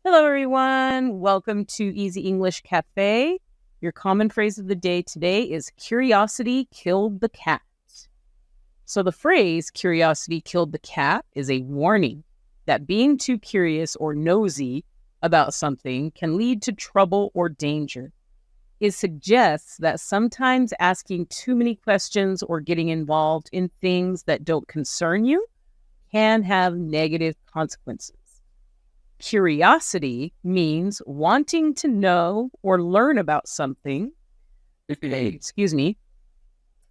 Hello, everyone. Welcome to Easy English Cafe. Your common phrase of the day today is curiosity killed the cat. So, the phrase curiosity killed the cat is a warning that being too curious or nosy about something can lead to trouble or danger. It suggests that sometimes asking too many questions or getting involved in things that don't concern you can have negative consequences. Curiosity means wanting to know or learn about something. Excuse me.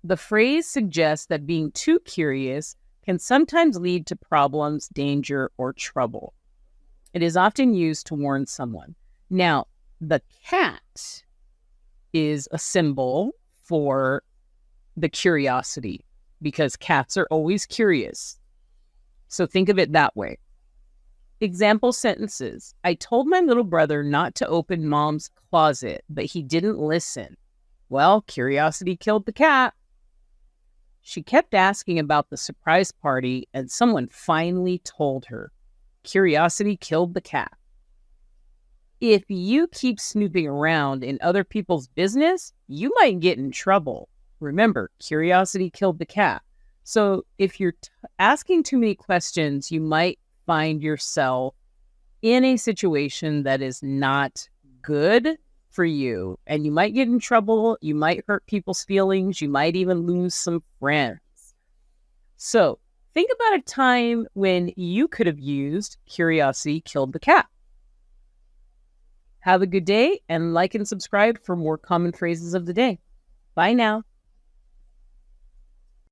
The phrase suggests that being too curious can sometimes lead to problems, danger, or trouble. It is often used to warn someone. Now, the cat is a symbol for the curiosity because cats are always curious. So think of it that way. Example sentences. I told my little brother not to open mom's closet, but he didn't listen. Well, curiosity killed the cat. She kept asking about the surprise party, and someone finally told her. Curiosity killed the cat. If you keep snooping around in other people's business, you might get in trouble. Remember, curiosity killed the cat. So if you're asking too many questions, you might find yourself in a situation that is not good for you. And you might get in trouble. You might hurt people's feelings. You might even lose some friends. So think about a time when you could have used curiosity killed the cat. Have a good day and like and subscribe for more common phrases of the day. Bye now.